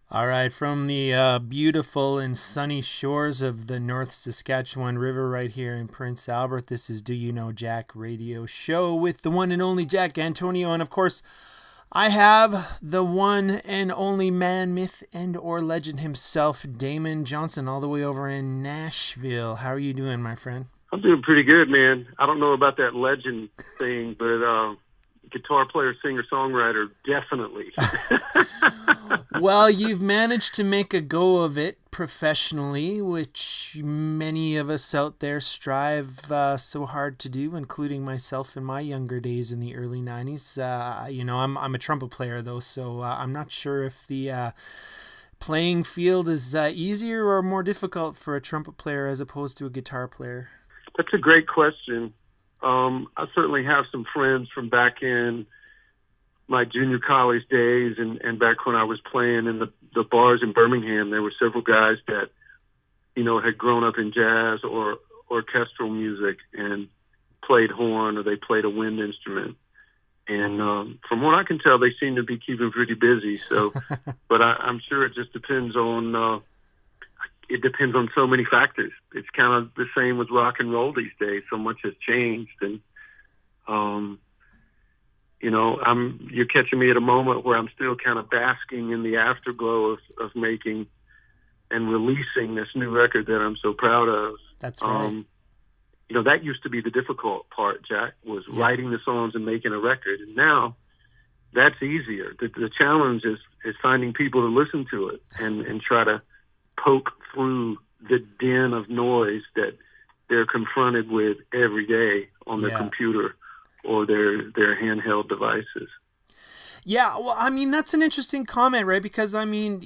All right, from the beautiful and sunny shores of the North Saskatchewan River right here in Prince Albert, this is Do You Know Jack radio show with the one and only Jack Antonio. And of course, I have the one and only man, myth, and or legend himself, Damon Johnson, all the way over in Nashville. How are you doing, my friend? I'm doing pretty good, man. I don't know about that legend thing, but guitar player, singer, songwriter, definitely. Well, you've managed to make a go of it professionally, which many of us out there strive so hard to do, including myself in my younger days in the early 90s. I'm a trumpet player, though, so I'm not sure if the playing field is easier or more difficult for a trumpet player as opposed to a guitar player. That's a great question. I certainly have some friends from back in my junior college days and back when I was playing in the bars in Birmingham. There were several guys that, had grown up in jazz or orchestral music and played horn or they played a wind instrument. And from what I can tell, they seem to be keeping pretty busy. So, but I'm sure it just depends on it depends on so many factors. It's kind of the same with rock and roll these days. So much has changed, and you're catching me at a moment where I'm still kind of basking in the afterglow of making and releasing this new record that I'm so proud of. That's right. That used to be the difficult part, Jack, was writing the songs and making a record. And now that's easier. The challenge is finding people to listen to it and try to poke through the din of noise that they're confronted with every day on their computer or their handheld devices. Yeah, well, I mean, that's an interesting comment, right? Because, I mean,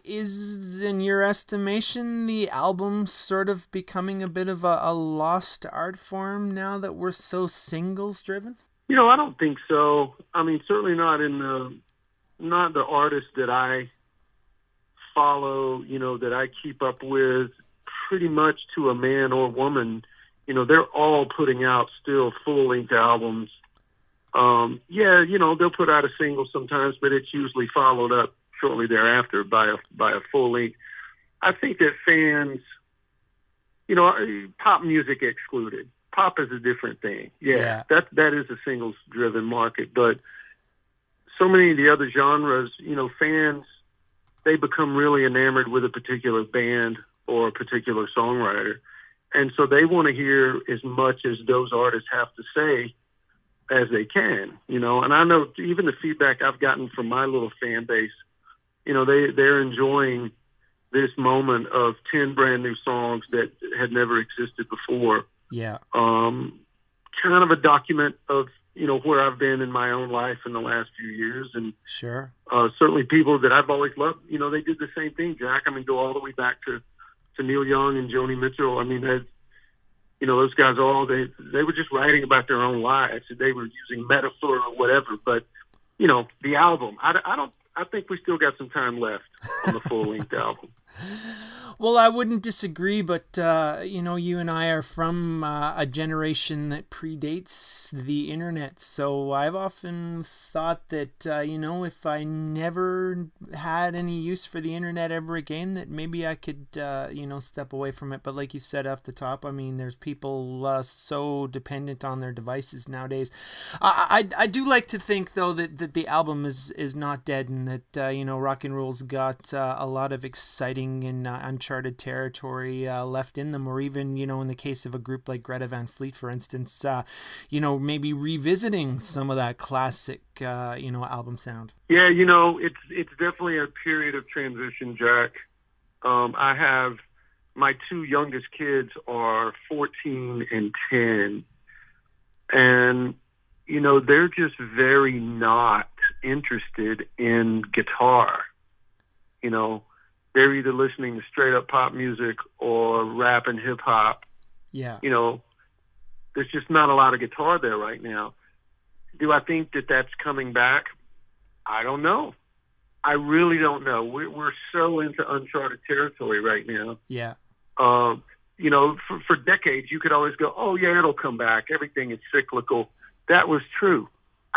is, in your estimation, the album sort of becoming a bit of a lost art form now that we're so singles-driven? I don't think so. I mean, certainly not not the artists that I follow, that I keep up with pretty much to a man or woman. They're all putting out still full-length albums. They'll put out a single sometimes, but it's usually followed up shortly thereafter by a full length. I think that fans, pop music excluded. Pop is a different thing. That is a singles driven market, but so many of the other genres, fans, they become really enamored with a particular band or a particular songwriter. And so they want to hear as much as those artists have to say as they can, and I know even the feedback I've gotten from my little fan base, they're enjoying this moment of 10 brand new songs that had never existed before. Yeah. Kind of a document of, where I've been in my own life in the last few years. And sure. Certainly people that I've always loved, they did the same thing, Jack. I mean, go all the way back to Neil Young and Joni Mitchell. I mean, those guys they were just writing about their own lives. They were using metaphor or whatever. But, the album, I think we still got some time left on the full-length album. Well, I wouldn't disagree, but, you and I are from a generation that predates the internet. So I've often thought that, if I never had any use for the internet ever again, that maybe I could, step away from it. But like you said off the top, I mean, there's people so dependent on their devices nowadays. I do like to think, though, that the album is not dead and that, rock and roll's got a lot of exciting and uncharted territory left in them, or even, in the case of a group like Greta Van Fleet, for instance, maybe revisiting some of that classic, album sound. Yeah, it's definitely a period of transition, Jack. I have my two youngest kids are 14 and 10, and, they're just very not interested in guitar. They're either listening to straight up pop music or rap and hip hop. Yeah. There's just not a lot of guitar there right now. Do I think that that's coming back? I don't know. I really don't know. We're so into uncharted territory right now. Yeah. For decades, you could always go, oh, yeah, it'll come back. Everything is cyclical. That was true.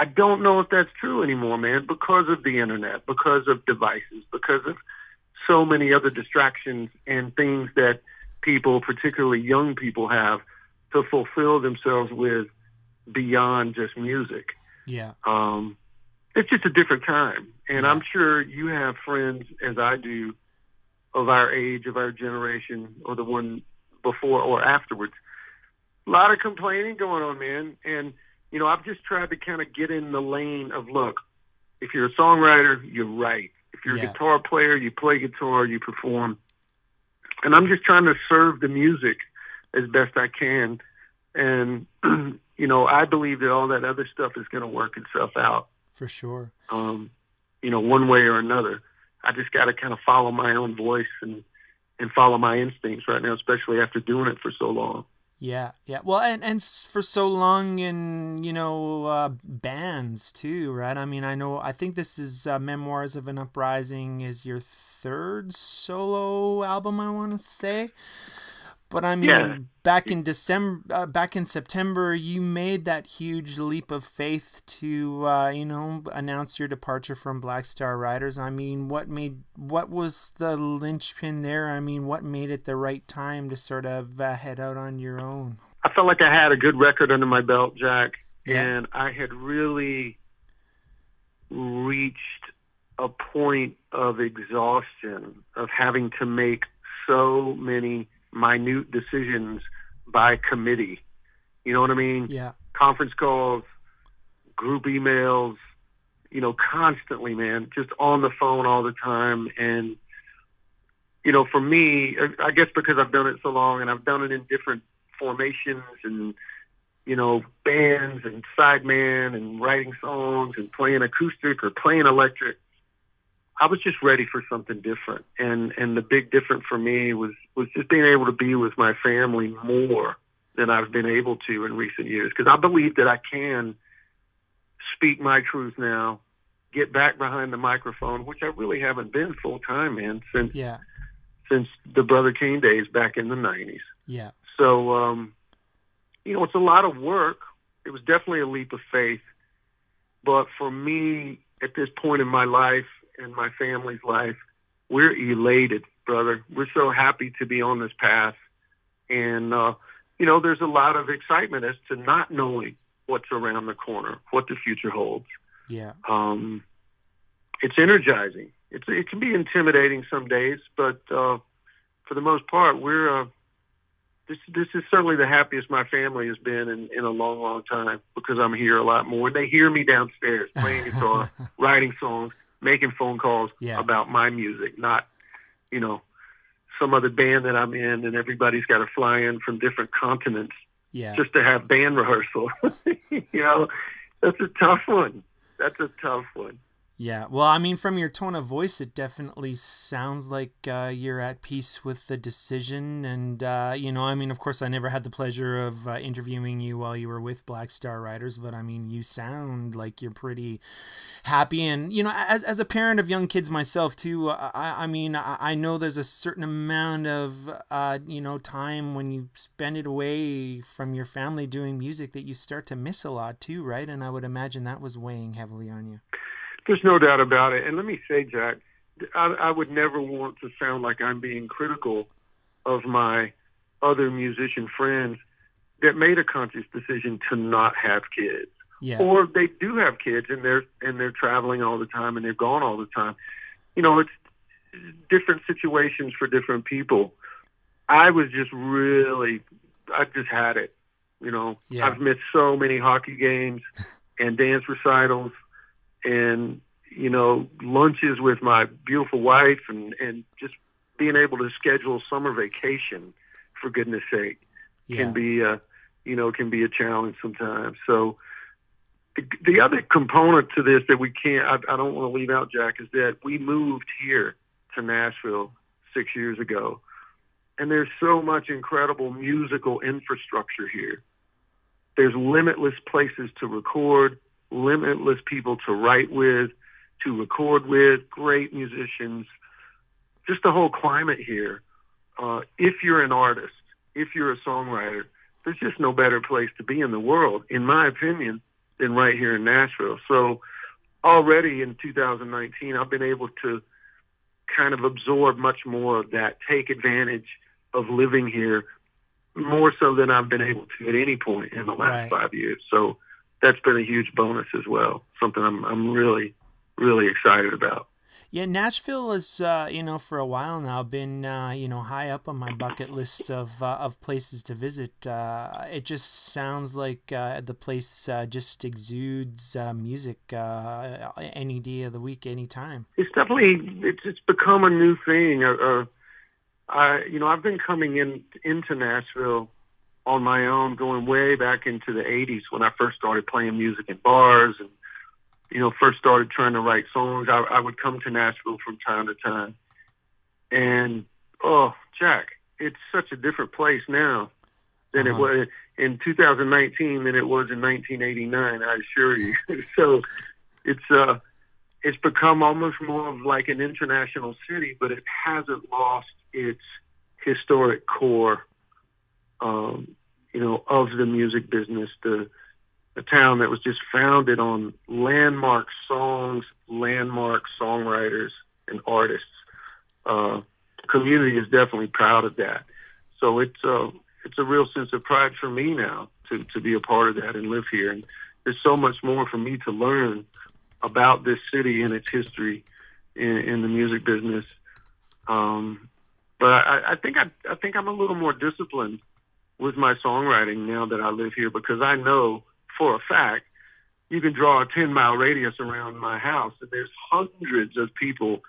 I don't know if that's true anymore, man, because of the internet, because of devices, because of so many other distractions and things that people, particularly young people, have to fulfill themselves with beyond just music. Yeah. It's just a different time. And I'm sure you have friends, as I do, of our age, of our generation, or the one before or afterwards. A lot of complaining going on, man. And, I've just tried to kind of get in the lane of, look, if you're a songwriter, you write. If you're a guitar player, you play guitar, you perform. And I'm just trying to serve the music as best I can. And, I believe that all that other stuff is going to work itself out. For sure. One way or another. I just got to kind of follow my own voice and follow my instincts right now, especially after doing it for so long. Yeah. Well, and for so long in, bands too, right? I mean, I think this is Memoirs of an Uprising is your third solo album, I want to say. But I mean, back in September, you made that huge leap of faith to, announce your departure from Black Star Riders. I mean, what was the linchpin there? I mean, what made it the right time to sort of head out on your own? I felt like I had a good record under my belt, Jack, and I had really reached a point of exhaustion of having to make so many minute decisions by committee. You know what I mean? Yeah. Conference calls, group emails, constantly, man, just on the phone all the time. And, for me, I guess because I've done it so long and I've done it in different formations and, bands and sideman and writing songs and playing acoustic or playing electric, I was just ready for something different. And the big difference for me was just being able to be with my family more than I've been able to in recent years. Because I believe that I can speak my truth now, get back behind the microphone, which I really haven't been full time, man, since the Brother King days back in the 90s. Yeah. So, it's a lot of work. It was definitely a leap of faith. But for me, at this point in my life, in my family's life, we're elated, brother. We're so happy to be on this path. And, there's a lot of excitement as to not knowing what's around the corner, what the future holds. Yeah. It's energizing. It can be intimidating some days, but for the most part, this is certainly the happiest my family has been in a long, long time, because I'm here a lot more. They hear me downstairs playing guitar, writing songs, making phone calls about my music, not, some other band that I'm in and everybody's got to fly in from different continents just to have band rehearsal. That's a tough one. Yeah. Well, I mean, from your tone of voice, it definitely sounds like you're at peace with the decision. And, of course, I never had the pleasure of interviewing you while you were with Black Star Riders, but I mean, you sound like you're pretty happy. And, as a parent of young kids myself, too, I know there's a certain amount of, time when you spend it away from your family doing music that you start to miss a lot, too, right? And I would imagine that was weighing heavily on you. There's no doubt about it. And let me say, Jack, I would never want to sound like I'm being critical of my other musician friends that made a conscious decision to not have kids. Yeah. Or they do have kids and they're traveling all the time and they're gone all the time. It's different situations for different people. I just had it. I've missed so many hockey games and dance recitals and, lunches with my beautiful wife and just being able to schedule summer vacation, for goodness sake, can be a challenge sometimes. So the other component to this that we can't, I don't want to leave out, Jack, is that we moved here to Nashville 6 years ago, and there's so much incredible musical infrastructure here. There's limitless places to record, limitless people to write with, to record with, great musicians, just the whole climate here. If you're an artist, if you're a songwriter, there's just no better place to be in the world, in my opinion, than right here in Nashville. So already in 2019, I've been able to kind of absorb much more of that, take advantage of living here more so than I've been able to at any point in the last 5 years. So that's been a huge bonus as well, something I'm really, really excited about. Yeah, Nashville is, for a while now been, high up on my bucket list of places to visit. It just sounds like the place just exudes music any day of the week, any time. It's definitely, it's become a new thing. I've been coming into Nashville on my own, going way back into the 80s when I first started playing music in bars and, first started trying to write songs. I would come to Nashville from time to time. And, Jack, it's such a different place now than it was in 2019 than it was in 1989, I assure you. So it's become almost more of like an international city, but it hasn't lost its historic core, of the music business, a town that was just founded on landmark songs, landmark songwriters, and artists. Community is definitely proud of that. So it's a real sense of pride for me now to be a part of that and live here. And there's so much more for me to learn about this city and its history in the music business. But I think I'm a little more disciplined with my songwriting now that I live here, because I know for a fact you can draw a 10-mile radius around my house and there's hundreds of people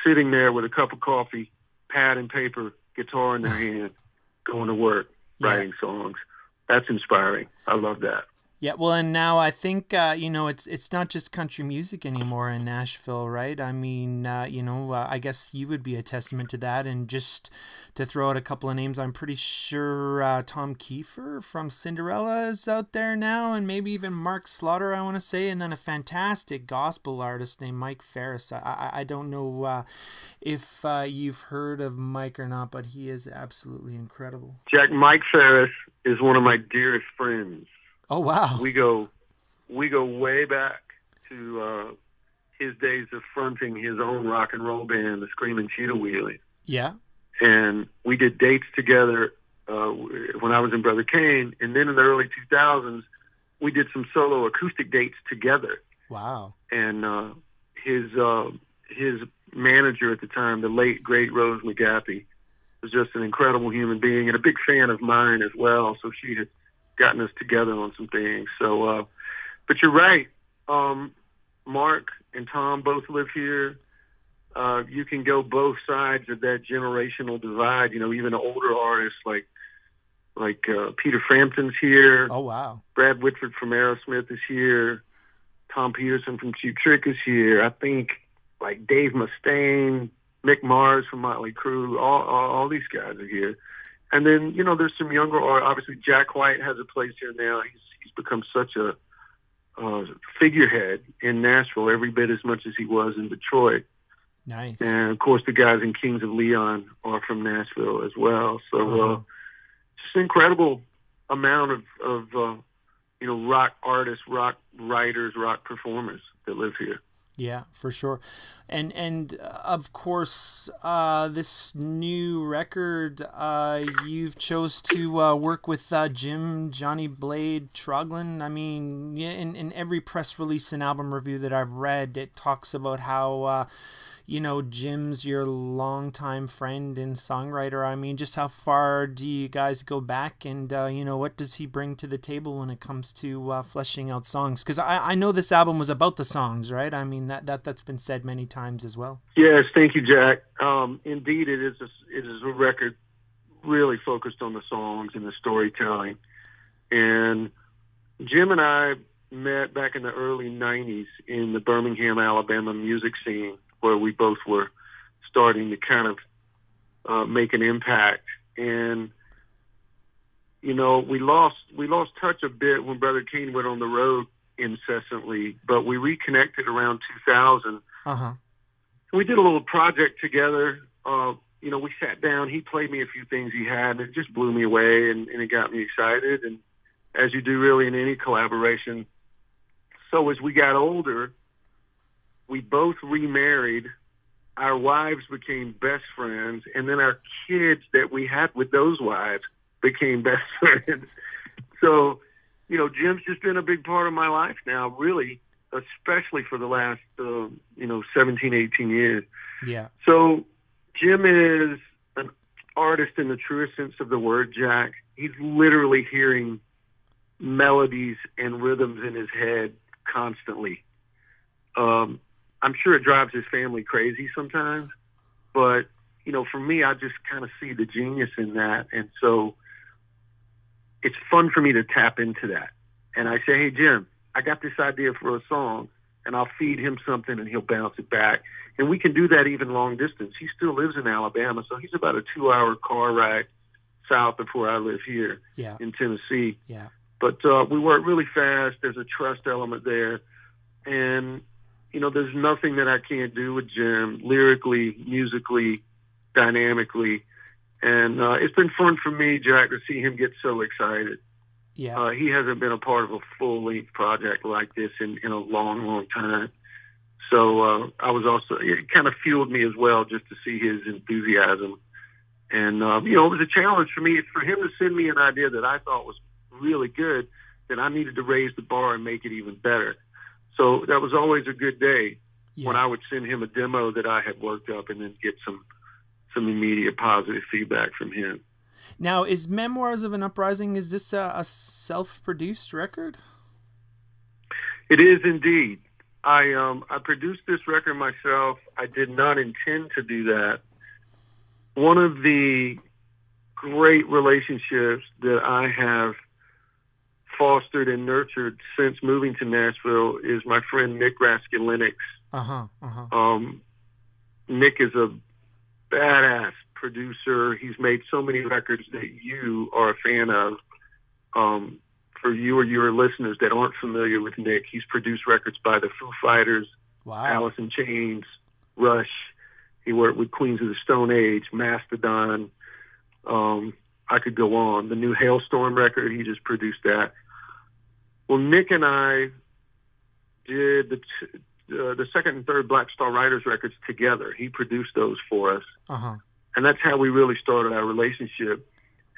sitting there with a cup of coffee, pad and paper, guitar in their hand, going to work, writing songs. That's inspiring. I love that. Yeah, well, and now I think, it's not just country music anymore in Nashville, right? I mean, I guess you would be a testament to that. And just to throw out a couple of names, I'm pretty sure Tom Kiefer from Cinderella is out there now, and maybe even Mark Slaughter, I want to say, and then a fantastic gospel artist named Mike Ferris. I don't know if you've heard of Mike or not, but he is absolutely incredible. Jack, Mike Ferris is one of my dearest friends. Oh, wow. We go way back to his days of fronting his own rock and roll band, the Screaming Cheetah Wheelie. Yeah. And we did dates together when I was in Brother Kane. And then in the early 2000s, we did some solo acoustic dates together. Wow. And his manager at the time, the late, great Rose McGappy, was just an incredible human being and a big fan of mine as well. So she had gotten us together on some things. So, but you're right. Mark and Tom both live here. You can go both sides of that generational divide. Even older artists like Peter Frampton's here. Oh, wow. Brad Whitford from Aerosmith is here. Tom Peterson from Cheap Trick is here. I think like Dave Mustaine, Mick Mars from Motley Crue, all these guys are here. And then, there's some younger artists. Obviously, Jack White has a place here now. He's become such a figurehead in Nashville, every bit as much as he was in Detroit. Nice. And, of course, the guys in Kings of Leon are from Nashville as well. So just an incredible amount of rock artists, rock writers, rock performers that live here. Yeah, for sure. And of course, this new record, you've chose to work with Johnny Blade Troglin. I mean, in every press release and album review that I've read, it talks about how, Jim's your longtime friend and songwriter. I mean, just how far do you guys go back, and, what does he bring to the table when it comes to fleshing out songs? Because I know this album was about the songs, right? I mean, that's been said many times as well. Yes, thank you, Jack. Indeed, it is a record really focused on the songs and the storytelling. And Jim and I met back in the early 90s in the Birmingham, Alabama music scene, where we both were starting to kind of make an impact. And, we lost touch a bit when Brother King went on the road incessantly, but we reconnected around 2000. We did a little project together. We sat down, he played me a few things he had, and it just blew me away, and it got me excited. And as you do really in any collaboration, So as we got older, we both remarried. Our wives became best friends, and then our kids that we had with those wives became best friends. So, Jim's just been a big part of my life now, really, especially for the last, 17, 18 years. Yeah. So Jim is an artist in the truest sense of the word, Jack. He's literally hearing melodies and rhythms in his head constantly. I'm sure it drives his family crazy sometimes, but, for me, I just kind of see the genius in that. And so it's fun for me to tap into that. And I say, hey, Jim, I got this idea for a song, and I'll feed him something and he'll bounce it back. And we can do that even long distance. He still lives in Alabama, so he's about a 2-hour car ride south of where I live here in Tennessee. Yeah. But we work really fast. There's a trust element there. And, there's nothing that I can't do with Jim, lyrically, musically, dynamically. And it's been fun for me, Jack, to see him get so excited. Yeah. He hasn't been a part of a full-length project like this in a long, long time. So I was also, it kind of fueled me as well just to see his enthusiasm. And, it was a challenge for me, for him to send me an idea that I thought was really good, that I needed to raise the bar and make it even better. So that was always a good day when I would send him a demo that I had worked up and then get some immediate positive feedback from him. Now, is Memoirs of an Uprising, is this a self-produced record? It is indeed. I produced this record myself. I did not intend to do that. One of the great relationships that I have fostered and nurtured since moving to Nashville is my friend Nick Raskulinecz. Nick is a badass producer. He's made so many records that you are a fan of. For you or your listeners that aren't familiar with Nick, he's produced records by the Foo Fighters, Alice in Chains, Rush. He worked with Queens of the Stone Age, Mastodon. I could go on. The new Hailstorm record, he just produced that. Well, Nick and I did the second and third Black Star Riders records together. He produced those for us. And that's how we really started our relationship.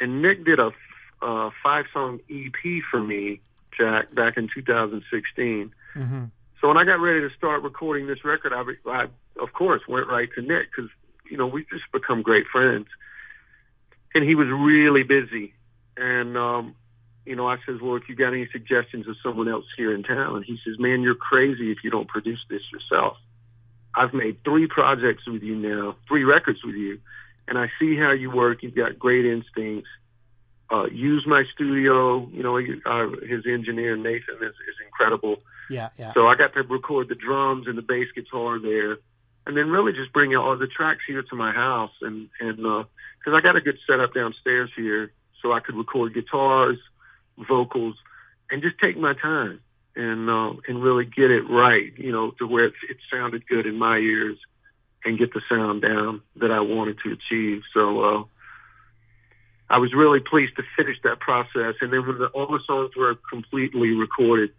And Nick did a 5-song EP for me, Jack, back in 2016. So when I got ready to start recording this record, I of course, went right to Nick because, we've just become great friends. And he was really busy. And, I says, well, if you got any suggestions of someone else here in town? And he says, man, you're crazy if you don't produce this yourself. I've made 3 projects with you now, 3 records with you, and I see how you work. You've got great instincts. Use my studio. His engineer, Nathan, is incredible. Yeah. So I got to record the drums and the bass guitar there, and then really just bring all the tracks here to my house. And because I got a good setup downstairs here, so I could record guitars, vocals, and just take my time and really get it right, to where it sounded good in my ears and get the sound down that I wanted to achieve. So I was really pleased to finish that process. And then when all the songs were completely recorded,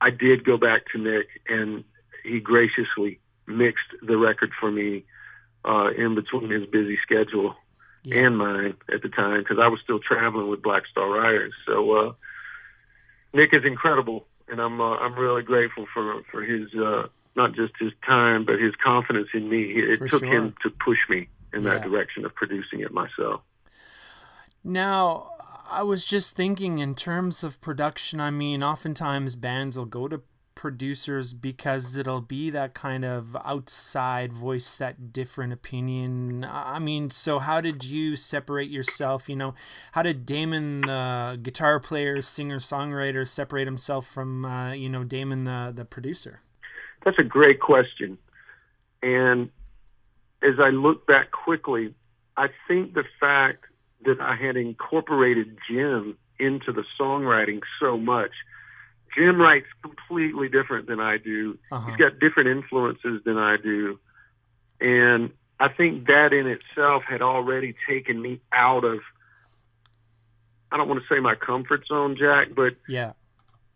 I did go back to Nick, and he graciously mixed the record for me in between his busy schedule and mine at the time, because I was still traveling with Black Star Riders. So Nick is incredible, and I'm really grateful for his not just his time, but his confidence in me. It took him to push me in that direction of producing it myself. Now, I was just thinking in terms of production, I mean, oftentimes bands will go to producers because it'll be that kind of outside voice, that different opinion. I mean, so how did you separate yourself? How did Damon, the guitar player, singer, songwriter, separate himself from, Damon, the producer? That's a great question. And as I look back quickly, I think the fact that I had incorporated Jim into the songwriting so much. Jim writes completely different than I do. He's got different influences than I do. And I think that in itself had already taken me out of, I don't want to say my comfort zone, Jack, but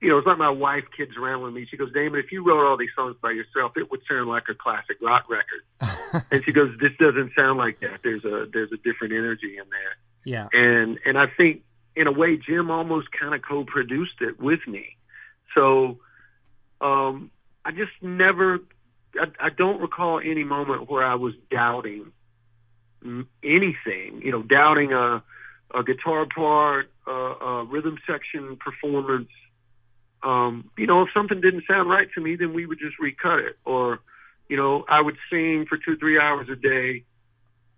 it's like my wife kids around with me. She goes, Damon, if you wrote all these songs by yourself, it would sound like a classic rock record. And she goes, this doesn't sound like that. There's a different energy in there. Yeah. And I think in a way, Jim almost kind of co-produced it with me. So I just never, I don't recall any moment where I was doubting anything, doubting a guitar part, a rhythm section performance. If something didn't sound right to me, then we would just recut it. Or, I would sing for 2-3 hours a day,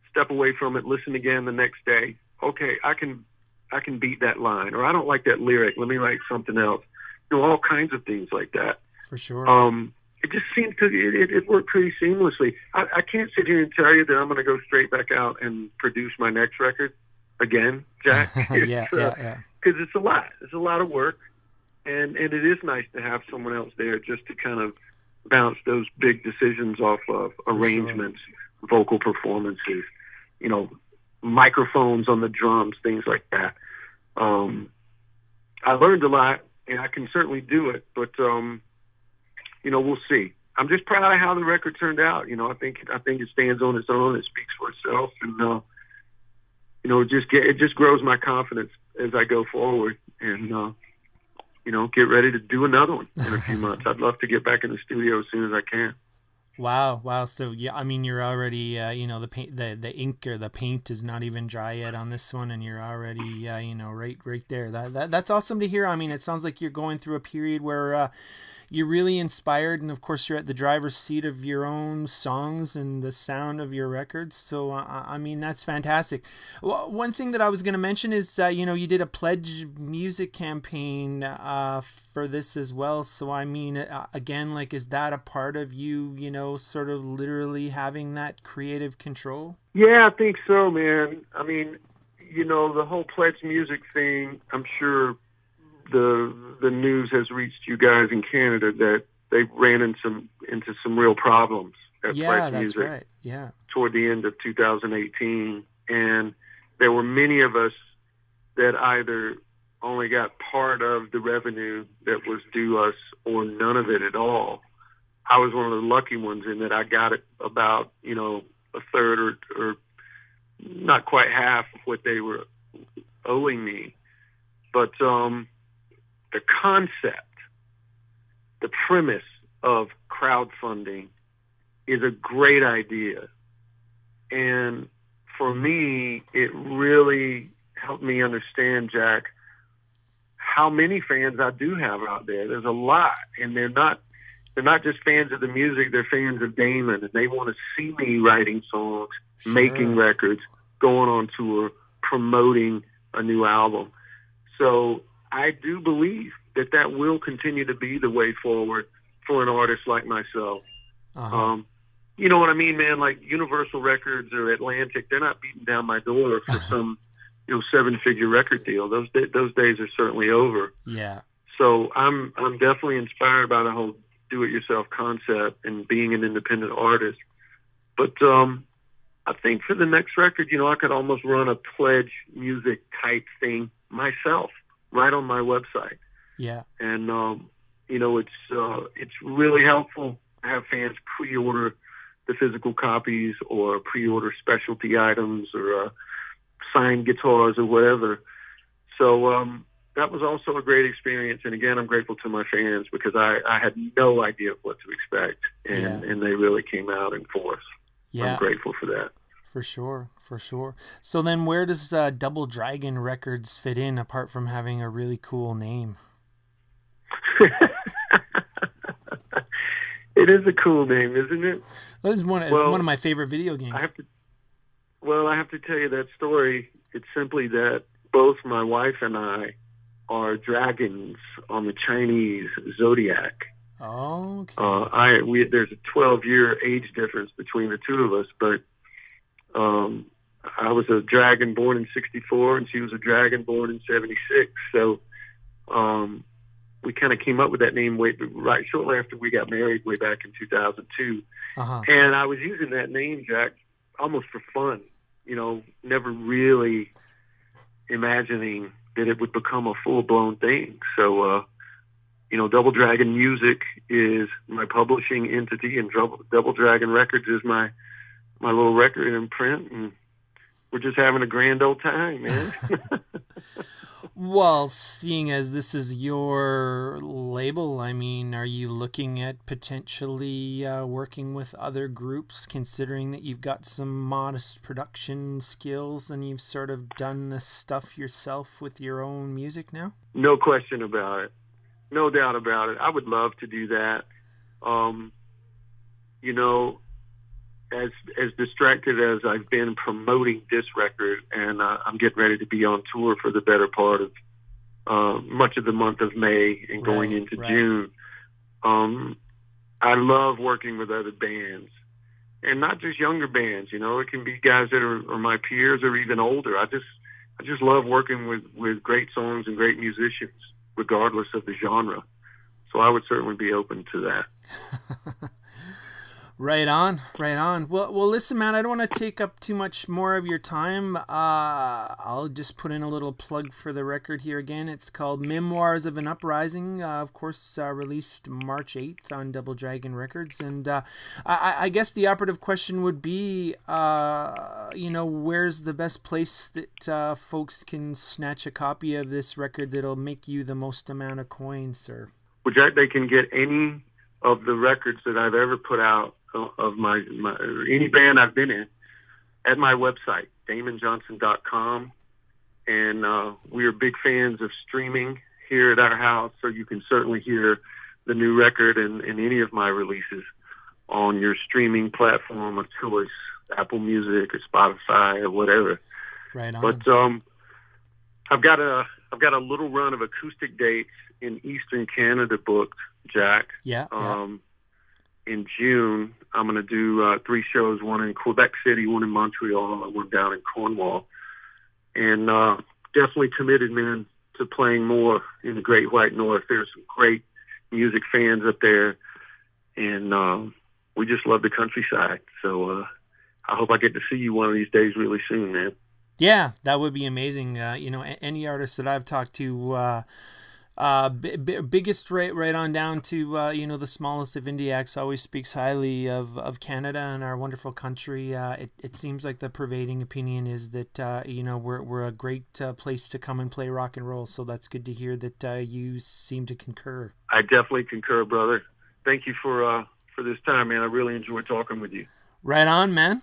step away from it, listen again the next day. Okay, I can beat that line, or I don't like that lyric. Let me write something else. All kinds of things like that. For sure. It just seemed it worked pretty seamlessly. I can't sit here and tell you that I'm going to go straight back out and produce my next record again, Jack. Yeah. Because it's a lot. It's a lot of work. And it is nice to have someone else there just to kind of bounce those big decisions off of arrangements, vocal performances, microphones on the drums, things like that. I learned a lot, and I can certainly do it, but we'll see. I'm just proud of how the record turned out. I think it stands on its own. It speaks for itself, and it just grows my confidence as I go forward, and get ready to do another one in a few months. I'd love to get back in the studio as soon as I can. Wow. So yeah, I mean, you're already, the paint, the ink or the paint is not even dry yet on this one, and you're already, right there. That's awesome to hear. I mean, it sounds like you're going through a period where you're really inspired, and of course, you're at the driver's seat of your own songs and the sound of your records. So, I mean, that's fantastic. Well, one thing that I was going to mention is, you did a pledge music campaign for this as well. So, I mean, again, like, is that a part of you, sort of literally having that creative control? Yeah, I think so, man. I mean, the whole pledge music thing, I'm sure the news has reached you guys in Canada that they ran into some real problems at Pledge Music. That's right. Yeah. Toward the end of 2018. And there were many of us that either only got part of the revenue that was due us or none of it at all. I was one of the lucky ones in that I got it about, a third or not quite half of what they were owing me. But the concept, the premise of crowdfunding is a great idea. And for me, it really helped me understand, Jack, how many fans I do have out there. There's a lot, and they're not just fans of the music, they're fans of Damon, and they want to see me writing songs, making records, going on tour, promoting a new album. So I do believe that will continue to be the way forward for an artist like myself. You know what I mean, man? Like Universal Records or Atlantic, they're not beating down my door for some, 7-figure record deal. Those days are certainly over. Yeah. So I'm definitely inspired by the whole do-it-yourself concept and being an independent artist. But I think for the next record, I could almost run a pledge music type thing myself right on my website. Yeah. And, it's really helpful to have fans pre-order the physical copies or pre-order specialty items or signed guitars or whatever. So that was also a great experience. And again, I'm grateful to my fans because I had no idea what to expect. And they really came out in force. Yeah. I'm grateful for that. For sure. So then where does Double Dragon Records fit in apart from having a really cool name? It is a cool name, isn't it? It's one of my favorite video games. I have to tell you that story. It's simply that both my wife and I are dragons on the Chinese zodiac. Oh, okay. There's a 12-year age difference between the two of us, but I was a dragon born in 1964, and she was a dragon born in 1976. So we kind of came up with that name right shortly after we got married way back in 2002. And I was using that name, Jack, almost for fun, never really imagining that it would become a full-blown thing. So Double Dragon Music is my publishing entity, and Double Dragon Records is my little record imprint, and we're just having a grand old time, man. Well, seeing as this is your label, I mean, are you looking at potentially working with other groups, considering that you've got some modest production skills and you've sort of done this stuff yourself with your own music now? No question about it. No doubt about it. I would love to do that. As distracted as I've been promoting this record, and I'm getting ready to be on tour for the better part of much of the month of May and going into June. I love working with other bands, and not just younger bands. It can be guys that are my peers or even older. I just love working with great songs and great musicians, regardless of the genre. So I would certainly be open to that. Right on. Well, listen, man, I don't want to take up too much more of your time. I'll just put in a little plug for the record here again. It's called Memoirs of an Uprising, of course, released March 8th on Double Dragon Records. And I guess the operative question would be, where's the best place that folks can snatch a copy of this record that'll make you the most amount of coins, sir? Well, Jack, they can get any of the records that I've ever put out of my any band I've been in at my website, damonjohnson.com. And we are big fans of streaming here at our house, so you can certainly hear the new record and any of my releases on your streaming platform of choice, Apple Music or Spotify or whatever. Right on. But I've got a little run of acoustic dates in Eastern Canada booked, Jack. Yeah. In June, I'm going to do 3 shows, one in Quebec City, one in Montreal, and one down in Cornwall. And definitely committed, man, to playing more in the Great White North. There's some great music fans up there, and we just love the countryside. So I hope I get to see you one of these days really soon, man. Yeah, that would be amazing. Any artist that I've talked to, biggest right on down to the smallest of indie acts always speaks highly of Canada and our wonderful country. It seems like the pervading opinion is that we're a great place to come and play rock and roll. So that's good to hear that you seem to concur. I definitely concur, brother. Thank you for this time, man. I really enjoyed talking with you. Right on, man.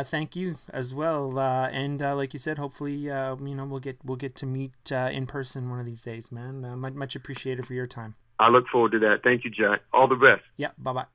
Thank you as well. And like you said, hopefully, we'll get to meet in person one of these days, man. Much appreciated for your time. I look forward to that. Thank you, Jack. All the best. Yeah. Bye-bye.